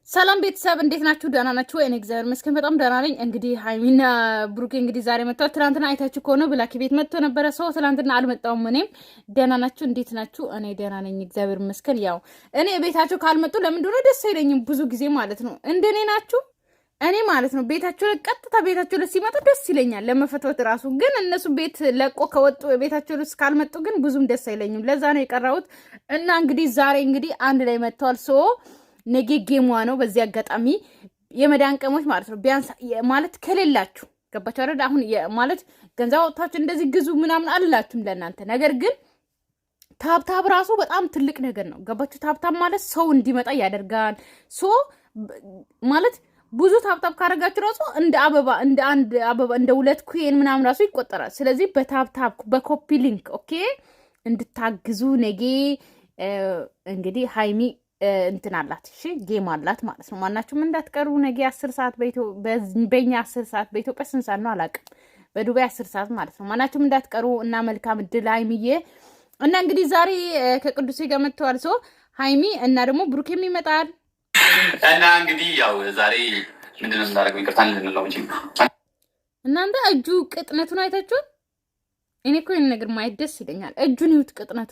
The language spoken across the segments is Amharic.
ሰላም ቤተሰብ እንዴት ናችሁ? ደህና ናችሁ ወይ? እኔ እግዚአብሔር ይመስገን በጣም ደህና ነኝ። እንግዲህ ሃይሚና ብሩኬ እንግዲህ ዛሬ መጥተዋል። ትናንትና አይታችሁ ከሆነ ብላኪ ቤት መጥቶ ነበረ። ሰው ትናንትና አልመጣሁም። እኔም ደህና ናችሁ? እንዴት ናችሁ? እኔ ደህና ነኝ እግዚአብሔር ይመስገን። ያው እኔ ቤታችሁ ካልመጡ ለምን እንደሆነ ደስ አይለኝም ብዙ ጊዜ ማለት ነው። እንደኔ ናችሁ? እኔ ማለት ነው ቤታቸው ላይ ቀጥታ ቤታቸው ላይ ሲመጡ ደስ ይለኛል ለመፈትወት ራሱ። ግን እነሱ ቤት ለቆ ከወጡ ቤታቸው ላይ ካልመጡ ግን ብዙም ደስ አይለኝም። ለዛ ነው የቀራሁት እና እንግዲህ ዛሬ እንግዲህ አንድ ላይ መጥተዋል። ነገ ጌሟ ነው። በዚህ አጋጣሚ የመዳን ቀሞች ማለት ነው ቢያንስ ማለት ከሌላችሁ ገባችሁ አይደል? አሁን ማለት ገንዘብ አውጥታችሁ እንደዚህ ግዙ ምናምን አላችሁም ለእናንተ። ነገር ግን ታብታብ ራሱ በጣም ትልቅ ነገር ነው። ገባችሁ? ታብታብ ማለት ሰው እንዲመጣ ያደርጋል። ማለት ብዙ ታብታብ ካረጋችሁ ራሱ እንደ አበባ እንደ አንድ አበባ እንደ ሁለት ኩን ምናምን ራሱ ይቆጠራል። ስለዚህ በታብታብ በኮፒ ሊንክ ኦኬ እንድታግዙ ነገ እንግዲህ ሃይሚ እንትን አላት። እሺ ጌም አላት ማለት ነው። ማናችሁም እንዳትቀሩ። ነገ 10 ሰዓት በእኛ 10 ሰዓት በኢትዮጵያ ስንት ሰዓት ነው አላውቅም። በዱባይ 10 ሰዓት ማለት ነው። ማናችሁም እንዳትቀሩ እና መልካም እድል ሃይሚዬ። እና እንግዲህ ዛሬ ከቅዱሴ ጋር መጥተዋል። ሃይሚ እና ደግሞ ብሩኬም ይመጣል እና እንግዲህ ያው ዛሬ ምንድነው የምናደርገው? ይቅርታ እንልነው እንጂ እናንተ እጁ ቅጥነቱን አይታችሁት። እኔ እኮ ይሄን ነገር ማየት ደስ ይለኛል። እጁን ይውት ቅጥነቱ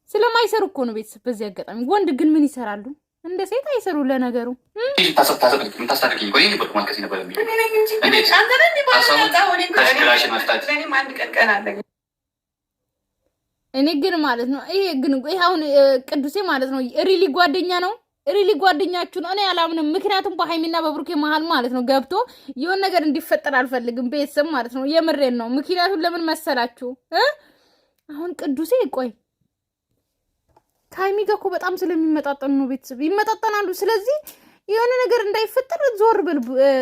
ስለማይሰሩ እኮ ነው ቤተሰብ። በዚህ አጋጣሚ ወንድ ግን ምን ይሰራሉ? እንደ ሴት አይሰሩ። ለነገሩ እኔ ግን ማለት ነው ይሄ አሁን ቅዱሴ ማለት ነው ሪሊ ጓደኛ ነው። ሪሊ ጓደኛችሁ ነው። እኔ አላምንም። ምክንያቱም በሃይሚና በብሩኬ መሀል ማለት ነው ገብቶ የሆነ ነገር እንዲፈጠር አልፈልግም ቤተሰብ ማለት ነው። የምሬን ነው። ምክንያቱም ለምን መሰላችሁ? አሁን ቅዱሴ ቆይ ከሃይሚ ጋር እኮ በጣም ስለሚመጣጠኑ ነው ቤተሰብ ይመጣጠናሉ። ስለዚህ የሆነ ነገር እንዳይፈጠር ዞር በል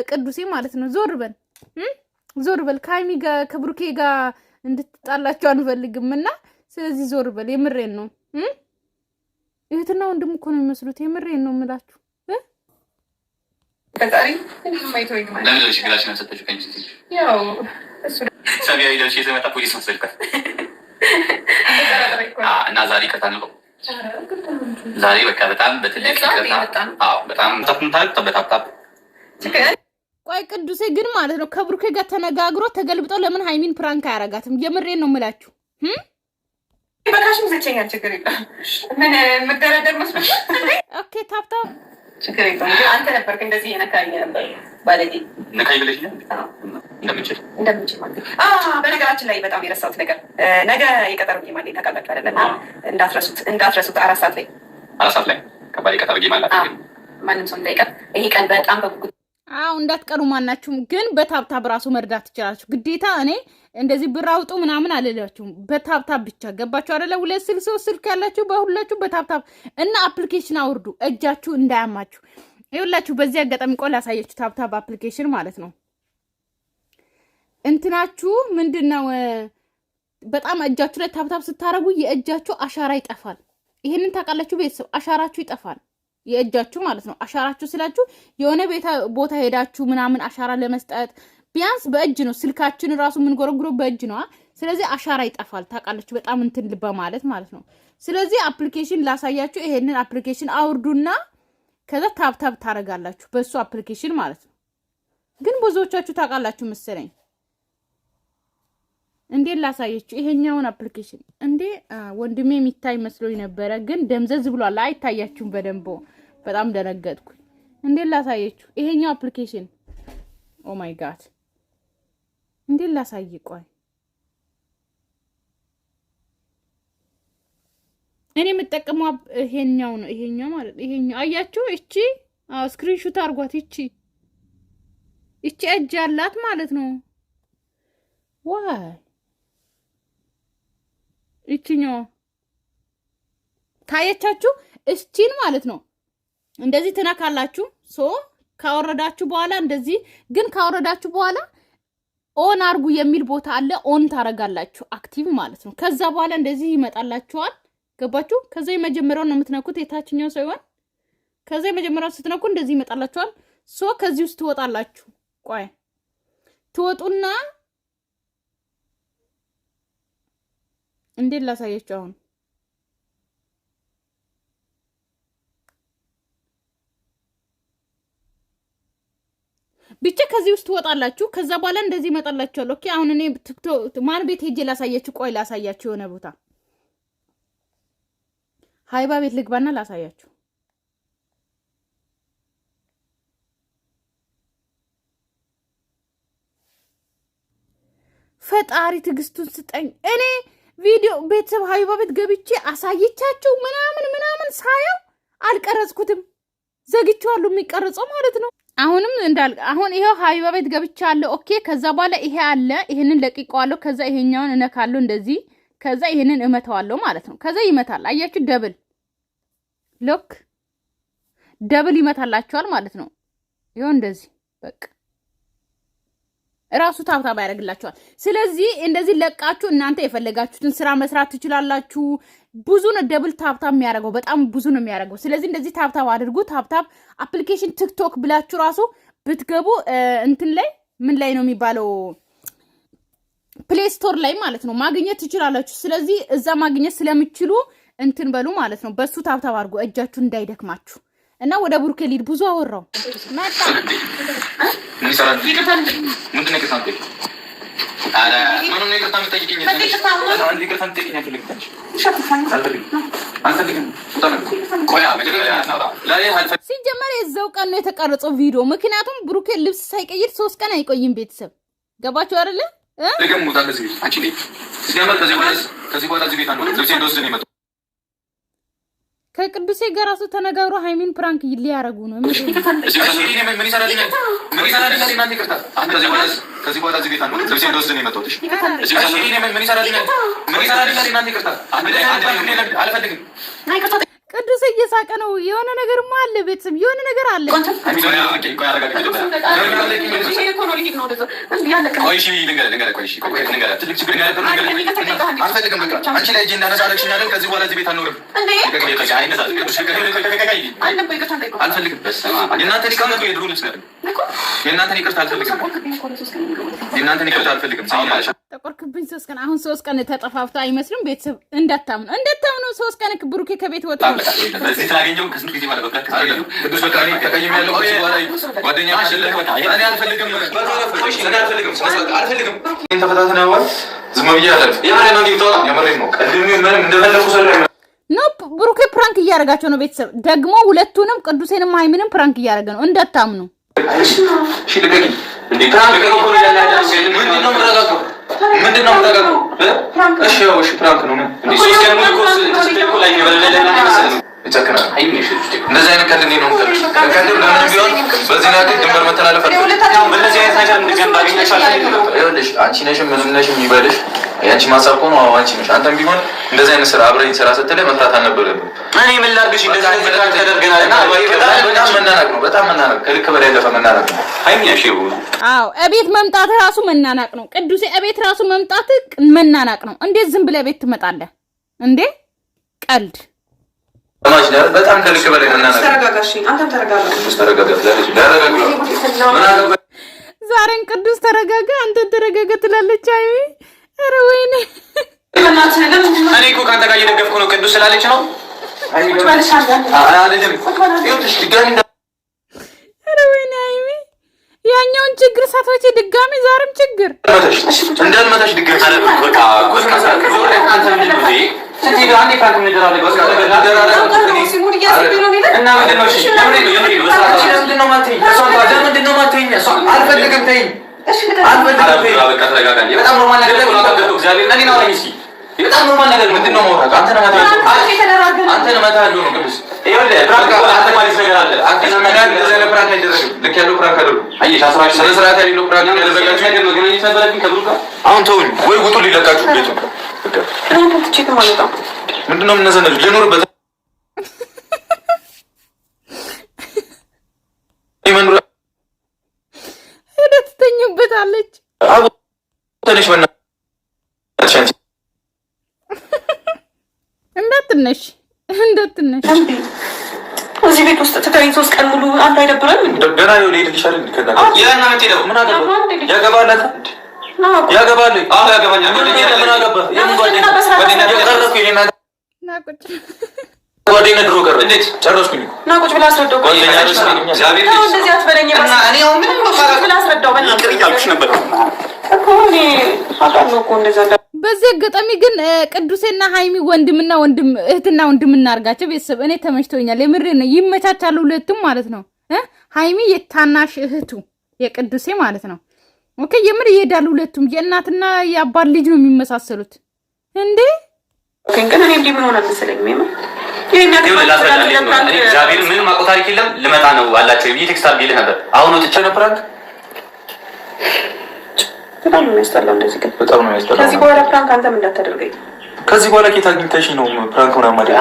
ቅዱሴ ማለት ነው። ዞር በል ከሃይሚ ጋር ከብሩኬ ጋር እንድትጣላቸው አንፈልግም እና ስለዚህ ዞር በል። የምሬን ነው። እህትና ወንድም እኮ ነው የሚመስሉት። የምሬን ነው የምላችሁ። እና ዛሬ ይቅርታ ነው ዛሬ በቃ በጣም በትልቅ ይቅርታ። አዎ በጣም በታፕታፕ ቆይ ቅዱሴ ግን ማለት ነው ከብሩኬ ጋር ተነጋግሮ ተገልብጠው ለምን ሃይሚን ፕራንክ አያረጋትም? የምሬን ነው የምላችሁ። በካሽም ዘቸኛል ችግር የለም። ምን መደረደር መስሎሽ? ኦኬ ታፕታፕ ችግር የለም። ግን አንተ ነበርክ እንደዚህ የነካኝ ነበር ባለጌ ነካኝ ብለሽኛል። እንደምችል ማለት በነገራችን ላይ በጣም የረሳሁት ነገር ነገ የቀጠሮ ጌም አለኝ ታውቃላችሁ አይደለም? እንዳትረሱት 4 ሰዓት ላይ ከባድ የቀጠሮ ጌም አላት። ማንም ሰው እንዳይቀር ይሄ ቀን በጣም በጉጉት እንዳትቀሩ። ማናችሁም ግን በታብታብ ራሱ መርዳት ትችላላችሁ። ግዴታ እኔ እንደዚህ ብር አውጡ ምናምን አልላችሁም። በታብታብ ብቻ ገባችሁ አይደለ? 2 ስልክ ያላችሁ በሁላችሁ በታብታብ እና አፕሊኬሽን አውርዱ እጃችሁ እንዳያማችሁ። ይኸውላችሁ በዚህ አጋጣሚ ቆይ ላሳያችሁ። ታብታብ አፕሊኬሽን ማለት ነው። እንትናችሁ ምንድነው በጣም እጃችሁ ላይ ታብታብ ስታረጉ የእጃችሁ አሻራ ይጠፋል። ይሄንን ታውቃላችሁ ቤተሰብ? አሻራችሁ ይጠፋል የእጃችሁ ማለት ነው። አሻራችሁ ስላችሁ የሆነ ቦታ ሄዳችሁ ምናምን አሻራ ለመስጠት ቢያንስ በእጅ ነው። ስልካችን ራሱ የምንጎረጉረው በእጅ ነው። ስለዚህ አሻራ ይጠፋል ታውቃላችሁ። በጣም እንትን በማለት ነው። ስለዚህ አፕሊኬሽን ላሳያችሁ። ይሄንን አፕሊኬሽን አውርዱና ከዛ ታብታብ ታረጋላችሁ በሱ አፕሊኬሽን ማለት ነው። ግን ብዙዎቻችሁ ታውቃላችሁ መሰለኝ። እንዴ ላሳያችሁ ይሄኛውን አፕሊኬሽን። እንዴ ወንድሜ የሚታይ መስሎኝ ነበረ ግን ደምዘዝ ብሏል። አይታያችሁም በደንብ። በጣም ደነገጥኩኝ። እንዴ ላሳያችሁ ይሄኛው አፕሊኬሽን። ኦ ማይ ጋድ እንዴ ላሳይ። ቆይ እኔ የምጠቀመው ይሄኛው ነው። ይሄኛው ማለት ይሄኛው አያችሁ። እቺ ስክሪንሾት አርጓት። እቺ እጅ ያላት ማለት ነው። ዋይ እቺኛው ታየቻችሁ? እስቺን ማለት ነው እንደዚህ ትነካላችሁ። ካወረዳችሁ በኋላ እንደዚህ ግን ካወረዳችሁ በኋላ ኦን አርጉ የሚል ቦታ አለ። ኦን ታረጋላችሁ አክቲቭ ማለት ነው። ከዛ በኋላ እንደዚህ ይመጣላችኋል። ገባችሁ? ከዛ የመጀመሪያውን ነው የምትነኩት፣ የታችኛው ሳይሆን ከዛ የመጀመሪያውን ስትነኩ እንደዚህ ይመጣላችኋል። ከዚህ ውስጥ ትወጣላችሁ። ቆይ ትወጡና እንዴት ላሳያችሁ? አሁን ብቻ ከዚህ ውስጥ ትወጣላችሁ። ከዛ በኋላ እንደዚህ ይመጣላችኋል። ኦኬ አሁን እኔ ቲክቶክ ማን ቤት ሄጄ ላሳያችሁ። ቆይ ላሳያችሁ የሆነ ቦታ ሀይባ ቤት ልግባና ላሳያችሁ። ፈጣሪ ትዕግስቱን ስጠኝ። እኔ ቪዲዮ ቤተሰብ ሀይባ ቤት ገብቼ አሳየቻችሁ ምናምን ሳየው አልቀረጽኩትም፣ ዘግቼዋለሁ የሚቀርጸው ማለት ነው። አሁን ይሄው ሀይባ ቤት ገብቻለሁ። ኦኬ ከዛ በኋላ ይሄ አለ፣ ይሄንን ለቂቀዋለሁ። ከዛ ይሄኛውን እነካለሁ እንደዚህ፣ ከዛ ይሄንን እመታዋለሁ ማለት ነው። ከዛ ይመታል። አያችሁ ደብል ሎክ ደብል ይመታላችኋል ማለት ነው። ይሄው እንደዚህ በቃ ራሱ ታብታብ ያደርግላችኋል። ስለዚህ እንደዚህ ለቃችሁ እናንተ የፈለጋችሁትን ስራ መስራት ትችላላችሁ። ብዙ ነው ደብል ታብታብ የሚያደርገው፣ በጣም ብዙ ነው የሚያደርገው። ስለዚህ እንደዚህ ታብታብ አድርጉ። ታብታብ አፕሊኬሽን ቲክቶክ ብላችሁ ራሱ ብትገቡ እንትን ላይ ምን ላይ ነው የሚባለው ፕሌይ ስቶር ላይ ማለት ነው ማግኘት ትችላላችሁ። ስለዚህ እዛ ማግኘት ስለምችሉ እንትን በሉ ማለት ነው። በሱ ታብታብ አድርጉ እጃችሁ እንዳይደክማችሁ። እና ወደ ቡርኬ ሊድ ብዙ አወራው መጣ ሲጀመር የዛው ቀን ነው የተቀረጸው ቪዲዮ። ምክንያቱም ብሩኬ ልብስ ሳይቀይር 3 ቀን አይቆይም። ቤተሰብ ገባችሁ አይደለ? ከቅዱሴ ጋር ራሱ ተነጋግሮ ሃይሚን ፕራንክ ሊያረጉ ነው። ቅዱሴ እየሳቀ ነው። የሆነ ነገርማ አለ ቤተሰብ፣ የሆነ ነገር አለ። ጠቆርክብኝ 3 ቀን። አሁን 3 ቀን ተጠፋፍቶ አይመስልም ቤተሰብ። እንዳታምኑ 3 ቀን ብሩኬ ከቤት ወጣ። በዚህ ታገኘው ከስንት ጊዜ ማለት በቃ ቅዱስ በቃ እኔ ተቀይሜ ያለው ከዚህ በኋላ ጓደኛ ማሸለክ በቃ እኔ አልፈልግም። ተፈታተና ነው ዝም ብዬ አላል ያማረ ነው ይተው ያማረ ነው ቀድሜ ምንም እንደፈለኩ ሰው ኖፕ ብሩኬ ፕራንክ እያደረጋቸው ነው ቤተሰብ። ደግሞ ሁለቱንም ቅዱሴንም ሃይሚንም ፕራንክ እያደረገ ነው እንዳታምኑ። እሺ ልቀቂ እንዴ ፕራንክ ነው ነው ያላዳስ ምንድነው ምራጋው ምንድነው ምራጋው እሺ ያው እሺ ፕራንክ ነው እንዴ ሶስት ቀን ሙሉ ኮስ ስትልኩ ላይ የበለለና ይመስል ይተከና አይሚሽ እንደዚህ አይነት ከደኔ ነው ከደም ለምን ቢሆን በዚህ ላይ ድንበር መተላለፍ አለ። በእነዚህ አይነት ነገር እንደገና ባገኛሻለሁ ይኸውልሽ አንቺ ነሽ ምንም ነሽ የሚበልሽ ያንቺ ማሳብ ነው። አንቺ ነሽ አንተም ቢሆን እንደዚህ አይነት ስራ አብረኝ ስራ ስትል መፍታት አልነበረብም። እኔ ምን ላድርግሽ እንደዚህ አይነት ነገር ተደርገናልና በጣም መናናቅ ነው። በጣም መናናቅ ከልክ በላይ ያለፈ መናናቅ ነው። አይሚያሽ አዎ እቤት መምጣት ራሱ መናናቅ ነው። ቅዱሴ እቤት ራሱ መምጣት መናናቅ ነው። እንዴት ዝም ብለህ ቤት ትመጣለህ እንዴ? ቀልድ ማሽ ነው። በጣም ከልክ በላይ መናናቅ። ተረጋጋሽ አንተም ተረጋጋ። ዛሬን ቅዱስ ተረጋጋ አንተም ተረጋጋ ትላለች አይሚ። ኧረ ወይኔ እኔ እኮ ካንተ ጋር እየደገፍኩ ነው። ቅዱስ ስላለች ነው አይሚ አልልም። ኧረ ወይኔ አይሚ ያኛውን ችግር ሳትወጪ ድጋሚ ዛሬም ችግር እንዳልመታሽ ድጋሚ አለ። በቃ ጎስ ካሳክ ዞር አንተ ምን ነው ይሄ ስለዚህ አንዴ ካንተ ምን ደራለ በቃ እና ምንድነው እሺ ምንድነው ማትይ ምንድነው ማትይኝ አልፈልግም ተይኝ አልፈልግም በቃ ተረጋጋኝ። በጣም ኖርማል ነገር ነው። ታገዱ እግዚአብሔር ለኔ ነው አይሚስ በጣም ኖርማል ነገር ምንድነው ማውራት አንተ ነው ማታለው አንተ ነው ማታለው ነው ቅዱስ ይኸውልህ ፕራንክ አንተ ማለት ነገር አለ አንተ ነው ማለት እንደዚህ አይነት ፕራንክ አይደረግም። ልክ ያለው ፕራንክ አይደለም። አየሽ አስራሽ ስለ ስርዓት ያለው ፕራንክ ያደረጋችሁ ነገር ነው። ግን ይሰበረብኝ ከብሩካ አሁን ተውኝ ወይ ውጡ ሊለቃችሁ ቤቱ በቃ እኔ ትቼት ማለት ነው። ምንድነው የምነዘነው ልኖርበት ይመኑራ ሄደት ተኝበታለች። አቡ ተነሽ በእናትሽ እንዳትነሽ እዚህ ቤት ውስጥ ተተሪኝ 3 ቀን ሙሉ አንተ አይደብረም እንዴ? ገና ነው ልሄድልሽ አይደል? ከዛ ያና ምትሄደው ምን አገባ ያገባላት ያገባል። አዎ ያገባኛል። ምን አገባ የምን ጓደኛ ጓደኛ ተቀረኩ የኔና ናቁጭ ጓደኛ ድሮ ቀረ እንዴት ጨረስኩኝ? ና ቁጭ ብላ አስረዳው። እንደዚህ አትበለኝ። እኔ አሁን ምንም ብላ አስረዳው። ይቅር እያልኩሽ ነበር እኮ እኔ አውቃለሁ እኮ እንደዛ። በዚህ አጋጣሚ ግን ቅዱሴና ሃይሚ ወንድምና ወንድም እህትና ወንድም እናርጋቸው። ቤተሰብ እኔ ተመችቶኛል። የምሬ ነው። ይመቻቻሉ ሁለቱም ማለት ነው። ሃይሚ የታናሽ እህቱ የቅዱሴ ማለት ነው። ኦኬ የምር ይሄዳሉ ሁለቱም። የእናትና የአባት ልጅ ነው የሚመሳሰሉት እንዴ። ኦኬ ግን እኔ እንዲህ ምን ሆነ መሰለኝ ማለት እግዚአብሔር ምንም አውቀው ታሪክ የለም። ልመጣ ነው አላቸው ብዬ ቴክስት አድርጌልህ ነበር። አሁን ወጥቼ ነበር። በጣም ነው የሚያስጠላው። እንደዚህ ግን በጣም ነው የሚያስጠላው። ከዚህ በኋላ ፕራንክ አንተም እንዳታደርገኝ። ከዚህ በኋላ ኬት አግኝተሽ ነው ፕራንክ ምናምን ማለት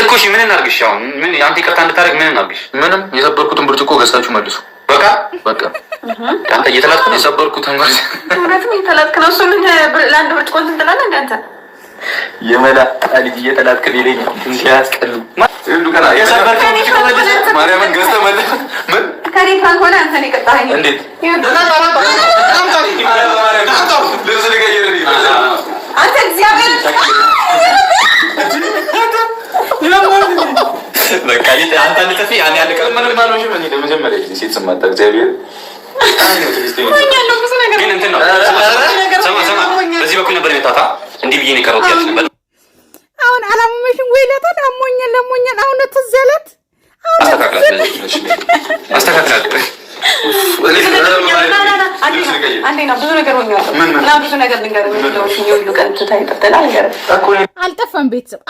እኮ? እሺ ምን እናድርግሽ? አሁን ምን አንተ ይቅርታ እንድታደርግ ምን እናድርግሽ? ምንም የሰበርኩትን ብርጭቆ ገዝታችሁ መልሱ። በቃ አንተ እየተላጥኩ ነው የሰበርኩትን ማለት እውነትም እየተላጥክ ነው። እሱን ለአንድ ብርጭቆ እንትን ትላለህ እንደ አንተ የመላ ልጅ እየተላጥክ ሌለኝ ሲያስቀሉ ማርያምን ገዝተህ መልስ። ምን ከኔ ፕራንክ ሆነ አንተ ነው የቀጣኸኝ። እንዴት ልብስ ልቀይርልኝ አንተ እግዚአብሔር በቃ አንተ ልጥፊ እኔ አልቀር ምንም ማለሽም እኔ ለመጀመሪያ ጊዜ ሴት ስማታ እግዚአብሔር ብዙ ነገር ግን እንትን ነው። ሰማ በዚህ በኩል ነበር የመጣታ እንዲህ ብዬ ነው የቀረሁት ያልሽ ነበር። አሁን አላመመሽም ወይ? ለታን አሞኛል አሁን ተዘለት አስተካክላት አልጠፋም። ቤተሰብ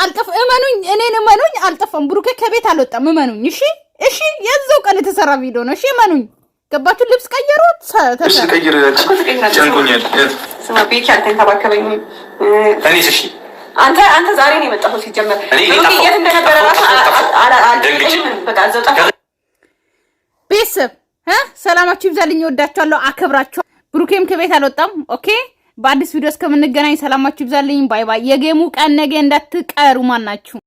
እመኑኝ፣ እኔን እመኑኝ፣ አልጠፋም። ብሩኬ ከቤት አልወጣም። እመኑኝ። እሺ የዛው ቀን የተሰራ ቪዲዮ ነው። እሺ እመኑኝ። ገባችሁ? ልብስ ቀየሩት። አንተ ዛሬ ነው የመጣኸው። ሲጀመር የት እንደነበረ ቤተሰብ ሰላማችሁ ይብዛልኝ። እወዳችኋለሁ፣ አከብራችኋለሁ። ብሩኬም ከቤት አልወጣም። ኦኬ በአዲስ ቪዲዮ እስከምንገናኝ ሰላማችሁ ይብዛልኝ። ባይ ባይ። የጌሙ ቀን ነገ እንዳትቀሩ ማናችሁ